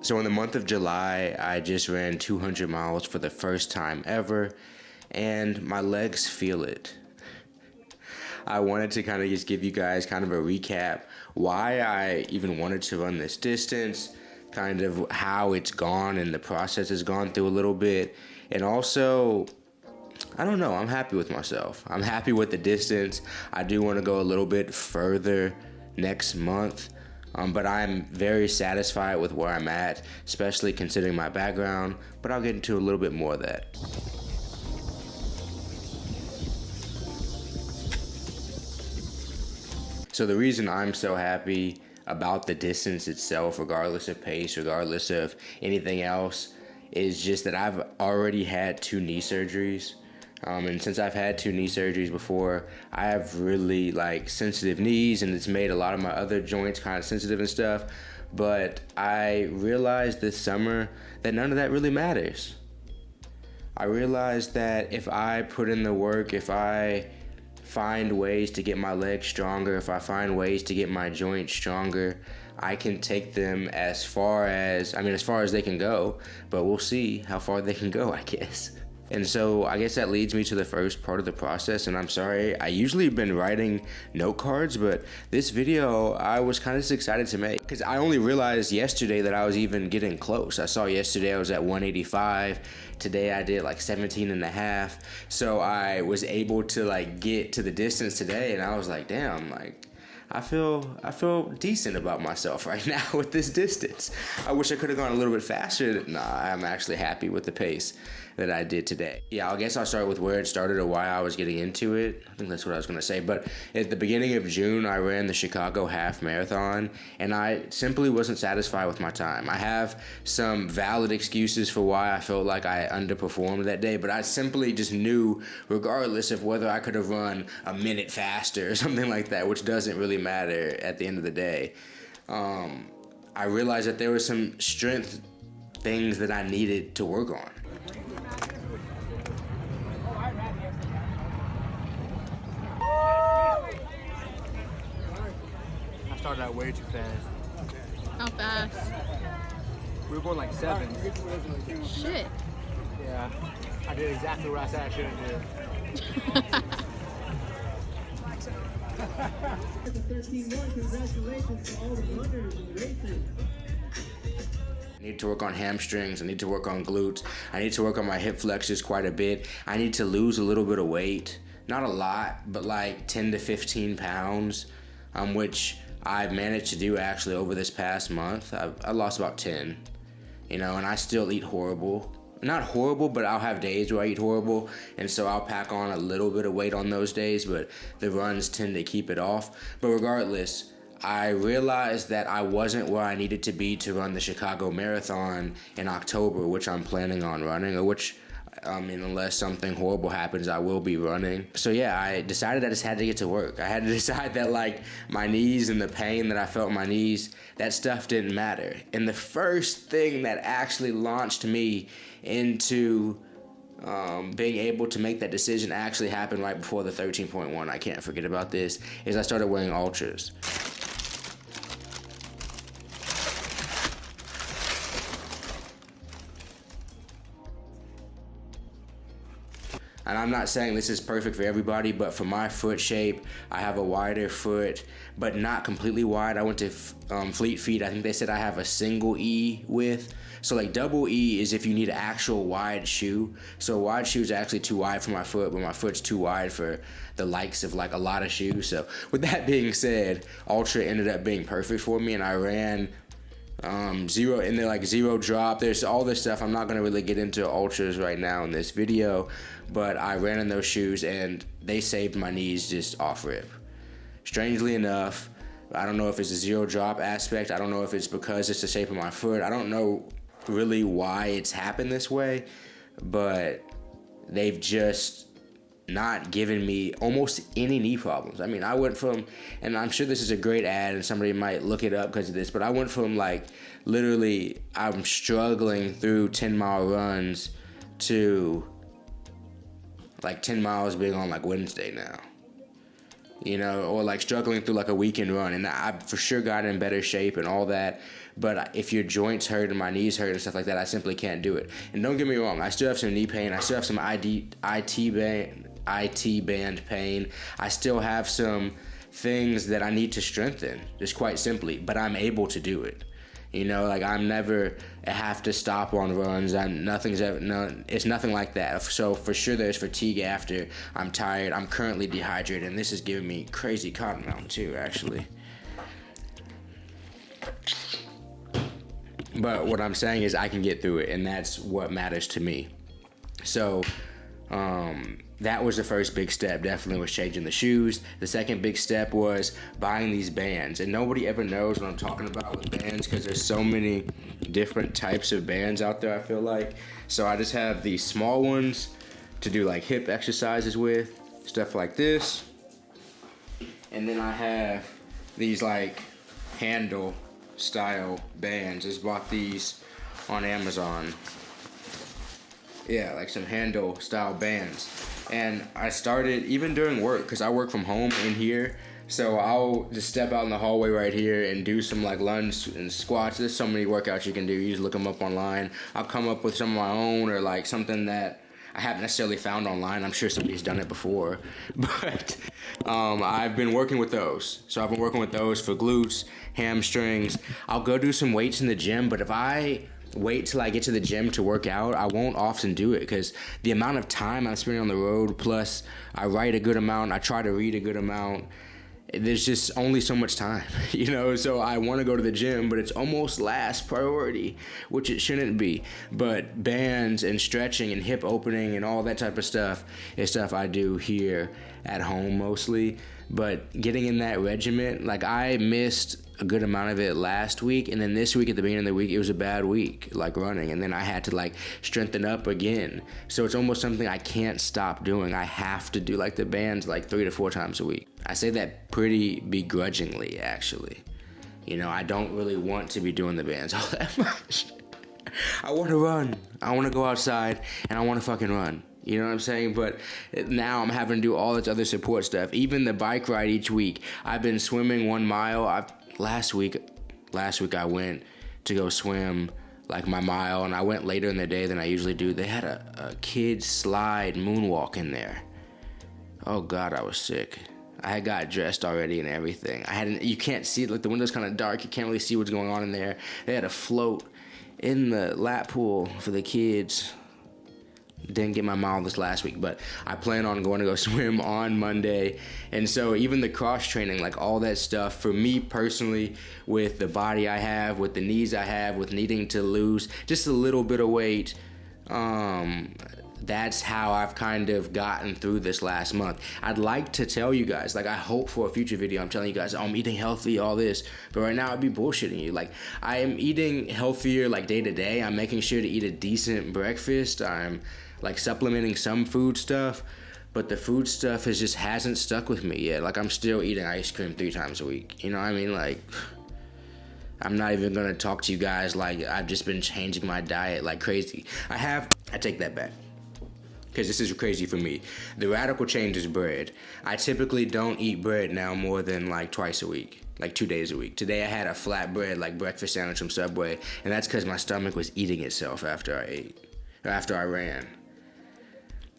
So in the month of July, I just ran 200 miles for the first time ever, and my legs feel it. I wanted to kind of just give you guys kind of a recap why I even wanted to run this distance, kind of how it's gone and the process has gone through a little bit, and also, I don't know, I'm happy with myself. I'm happy with the distance. I do want to go a little bit further next month. But I'm very satisfied with where I'm at, especially considering my background, but I'll get into a little bit more of that. So the reason I'm so happy about the distance itself, regardless of pace, regardless of anything else, is just that I've already had 2 knee surgeries. And since I've had 2 knee surgeries before, I have really sensitive knees, and it's made a lot of my other joints kind of sensitive and stuff. But I realized this summer that none of that really matters. I realized that if I put in the work, if I find ways to get my legs stronger, if I find ways to get my joints stronger, I can take them as far as they can go, but we'll see how far they can go, I guess. And so I guess that leads me to the first part of the process, and I'm sorry, I usually been writing note cards, but this video I was kind of excited to make because I only realized yesterday that I was even getting close. I saw yesterday I was at 185, today I did 17 and a half, so I was able to get to the distance today, and I was like, damn, I feel decent about myself right now with this distance. I wish I could have gone a little bit faster. Nah, I'm actually happy with the pace that I did today. Yeah, I guess I'll start with where it started or why I was getting into it. I think that's what I was gonna say. But at the beginning of June, I ran the Chicago Half Marathon, and I simply wasn't satisfied with my time. I have some valid excuses for why I felt like I underperformed that day, but I simply just knew, regardless of whether I could have run a minute faster or something like that, which doesn't really matter at the end of the day, I realized that there were some strength things that I needed to work on. I started out way too fast. How fast? We were going 7. Shit. Yeah, I did exactly what I said I shouldn't do. Congratulations to all the runners and racers. I need to work on hamstrings, I need to work on glutes, I need to work on my hip flexors quite a bit. I need to lose a little bit of weight, not a lot, but 10 to 15 pounds, which I've managed to do actually over this past month. I lost about 10, and I still eat horrible. Not horrible, but I'll have days where I eat horrible, and so I'll pack on a little bit of weight on those days, but the runs tend to keep it off. But regardless, I realized that I wasn't where I needed to be to run the Chicago Marathon in October, which I'm planning on running, or which, unless something horrible happens, I will be running. So yeah, I decided I just had to get to work. I had to decide that my knees and the pain that I felt in my knees, that stuff didn't matter. And the first thing that actually launched me into being able to make that decision actually happened right before the 13.1. I can't forget about this, is I started wearing ultras. And I'm not saying this is perfect for everybody, but for my foot shape, I have a wider foot, but not completely wide. I went to Fleet Feet. I think they said I have a single E width. So double E is if you need an actual wide shoe. So a wide shoe is actually too wide for my foot, but my foot's too wide for the likes of a lot of shoes. So with that being said, Ultra ended up being perfect for me, and I ran zero in there, zero drop. There's all this stuff. I'm not gonna really get into ultras right now in this video, but I ran in those shoes and they saved my knees just off rip. Strangely enough, I don't know if it's a zero drop aspect. I don't know if it's because it's the shape of my foot. I don't know really why it's happened this way, but they've just not given me almost any knee problems. I mean, I went from, and I'm sure this is a great ad and somebody might look it up because of this, but I went from literally I'm struggling through 10-mile runs to 10 miles being on Wednesday now. or like struggling through like a weekend run. And I've for sure gotten in better shape and all that. But if your joints hurt and my knees hurt and stuff like that, I simply can't do it. And don't get me wrong, I still have some knee pain. I still have some IT band pain. I still have some things that I need to strengthen, just quite simply. But I'm able to do it. Like I'm never have to stop on runs. It's nothing like that. So for sure there's fatigue after. I'm tired. I'm currently dehydrated, and this is giving me crazy cotton mouth too, actually. But what I'm saying is I can get through it, and that's what matters to me. So that was the first big step, definitely was changing the shoes. The second big step was buying these bands. And nobody ever knows what I'm talking about with bands because there's so many different types of bands out there, I feel like. So I just have these small ones to do like hip exercises with, stuff like this. And then I have these like handle style bands. Just bought these on Amazon. Yeah, like some handle style bands. And I started even during work, because I work from home in here. So I'll just step out in the hallway right here and do some like lunge and squats. There's so many workouts you can do. You just look them up online. I'll come up with some of my own, or like something that I haven't necessarily found online. I'm sure somebody's done it before. But I've been working with those. So I've been working with those for glutes, hamstrings. I'll go do some weights in the gym, but if I wait till I get to the gym to work out, I won't often do it because the amount of time I'm spending on the road, plus I write a good amount, I try to read a good amount, there's just only so much time, so I want to go to the gym, but it's almost last priority, which it shouldn't be. But bands and stretching and hip opening and all that type of stuff is stuff I do here at home mostly. But getting in that regiment, like I missed a good amount of it last week, and then this week at the beginning of the week it was a bad week, like running, and then I had to like strengthen up again. So it's almost something I can't stop doing. I have to do like the bands like 3 to 4 times a week. I say that pretty begrudgingly, actually. I don't really want to be doing the bands all that much. I want to run. I want to go outside and I want to fucking run. You know what I'm saying? But now I'm having to do all this other support stuff. Even the bike ride each week. I've been swimming 1 mile. Last week I went to go swim like my mile, and I went later in the day than I usually do. They had a kid slide moonwalk in there. Oh God, I was sick. I had got dressed already and everything. You can't see it, like the window's kind of dark. You can't really see what's going on in there. They had a float in the lap pool for the kids. Didn't get my mile this last week, but I plan on going to go swim on Monday. And so even the cross training, like all that stuff, for me personally, with the body I have, with the knees I have, with needing to lose just a little bit of weight, that's how I've kind of gotten through this last month. I'd like to tell you guys, like I hope for a future video I'm telling you guys, I'm eating healthy, all this, but right now I'd be bullshitting you. Like I am eating healthier like day to day. I'm making sure to eat a decent breakfast. I'm like supplementing some food stuff, but the food stuff hasn't stuck with me yet. Like I'm still eating ice cream 3 times a week. You know what I mean? Like I'm not even gonna talk to you guys like I've just been changing my diet like crazy. I take that back, because this is crazy for me. The radical change is bread. I typically don't eat bread now more than like twice a week, like 2 days a week. Today I had a flatbread like breakfast sandwich from Subway, and that's because my stomach was eating itself after I ran.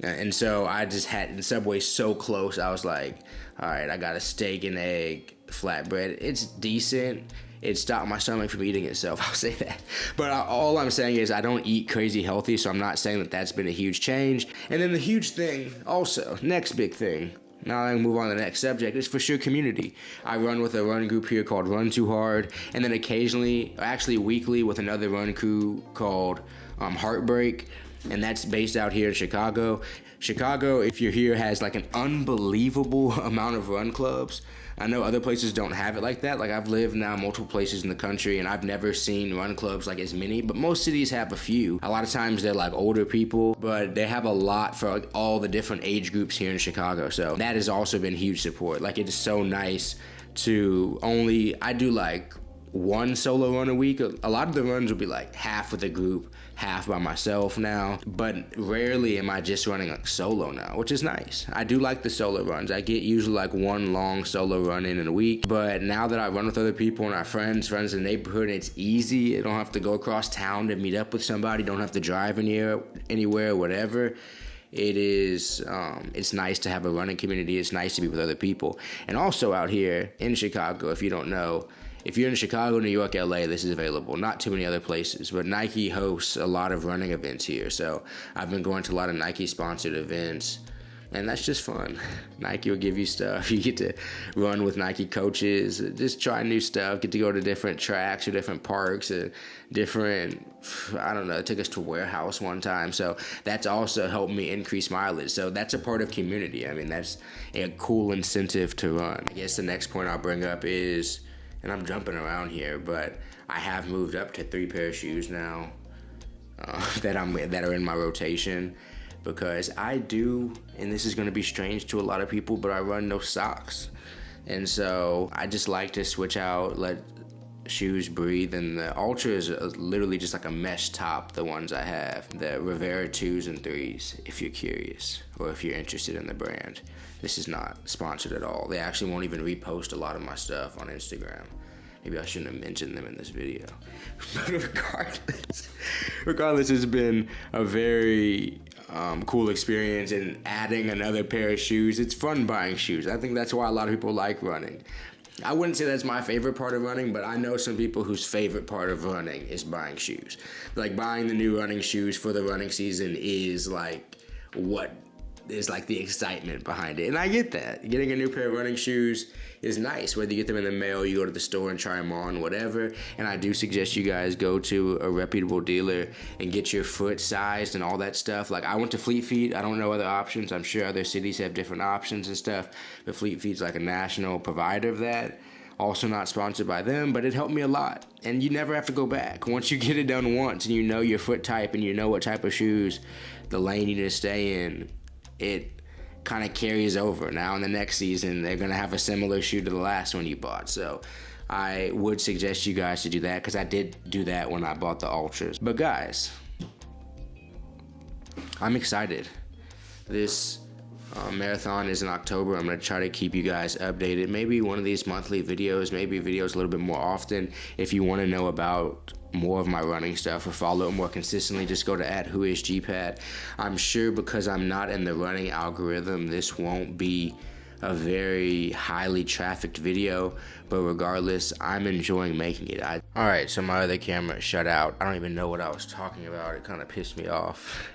And so I just had, and Subway's so close, I was like, all right, I got a steak and egg flatbread. It's decent. It stopped my stomach from eating itself, I'll say that. But all I'm saying is I don't eat crazy healthy, so I'm not saying that that's been a huge change. And then the huge thing also, next big thing, now I can move on to the next subject, is for sure community. I run with a run group here called Run Too Hard, and then occasionally, actually weekly, with another run crew called Heartbreak. And that's based out here in Chicago. Chicago, if you're here, has like an unbelievable amount of run clubs. I know other places don't have it like that. Like I've lived now multiple places in the country, and I've never seen run clubs like as many, but most cities have a few. A lot of times they're like older people, but they have a lot for like all the different age groups here in Chicago. So that has also been huge support. Like it is so nice to I do like one solo run a week. A lot of the runs will be like half with a group, half by myself now, but rarely am I just running like solo now, which is nice. I do like the solo runs. I get usually like one long solo run in a week, but now that I run with other people and our friends in the neighborhood, it's easy. I don't have to go across town to meet up with somebody, don't have to drive anywhere, whatever. It is, it's nice to have a running community. It's nice to be with other people. And also out here in Chicago, if you don't know, if you're in Chicago, New York, LA, this is available. Not too many other places, but Nike hosts a lot of running events here. So I've been going to a lot of Nike sponsored events, and that's just fun. Nike will give you stuff. You get to run with Nike coaches, just try new stuff, get to go to different tracks or different parks, different, I don't know, it took us to Warehouse one time. So that's also helped me increase mileage. So that's a part of community. I mean, that's a cool incentive to run. I guess the next point I'll bring up is, and I'm jumping around here, but I have moved up to 3 pair of shoes now that are in my rotation, because I do, and this is going to be strange to a lot of people, but I run no socks. And so I just like to switch out, let shoes breathe, and the Ultra is literally just like a mesh top, the ones I have. The Rivera 2s and 3s, if you're curious, or if you're interested in the brand. This is not sponsored at all. They actually won't even repost a lot of my stuff on Instagram. Maybe I shouldn't have mentioned them in this video. But regardless, it's been a very cool experience, and adding another pair of shoes. It's fun buying shoes. I think that's why a lot of people like running. I wouldn't say that's my favorite part of running, but I know some people whose favorite part of running is buying shoes. Like, buying the new running shoes for the running season is like what is like the excitement behind it. And I get that. Getting a new pair of running shoes is nice, whether you get them in the mail, you go to the store and try them on, whatever. And I do suggest you guys go to a reputable dealer and get your foot sized and all that stuff. Like, I went to Fleet Feet. I don't know other options. I'm sure other cities have different options and stuff, but Fleet Feet's like a national provider of that. Also not sponsored by them, but it helped me a lot. And you never have to go back. Once you get it done once and you know your foot type and you know what type of shoes, the lane you need to stay in, it kind of carries over. Now in the next season, they're going to have a similar shoe to the last one you bought. So I would suggest you guys to do that, because I did do that when I bought the Ultras. But guys, I'm excited. This marathon is in October. I'm going to try to keep you guys updated. Maybe one of these monthly videos, maybe videos a little bit more often. If you want to know about more of my running stuff or follow it more consistently, just go to @whoisgpat. I'm sure because I'm not in the running algorithm, this won't be a very highly trafficked video, but regardless, I'm enjoying making it. Alright, so my other camera shut out. I don't even know what I was talking about. It kind of pissed me off.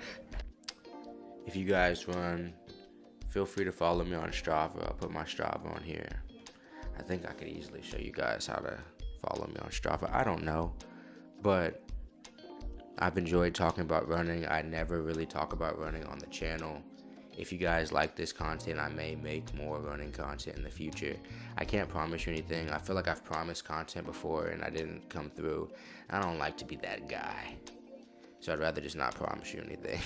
If you guys run, feel free to follow me on Strava. I'll put my Strava on here. I think I could easily show you guys how to follow me on Strava. I don't know, but I've enjoyed talking about running. I never really talk about running on the channel. If you guys like this content, I may make more running content in the future. I can't promise you anything. I feel like I've promised content before and I didn't come through. I don't like to be that guy, so I'd rather just not promise you anything.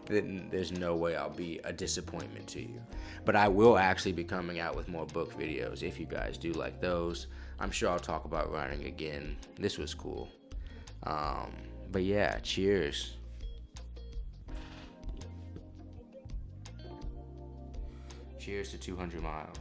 Then there's no way I'll be a disappointment to you. But I will actually be coming out with more book videos if you guys do like those. I'm sure I'll talk about running again. This was cool. But yeah, cheers. Cheers to 200 miles.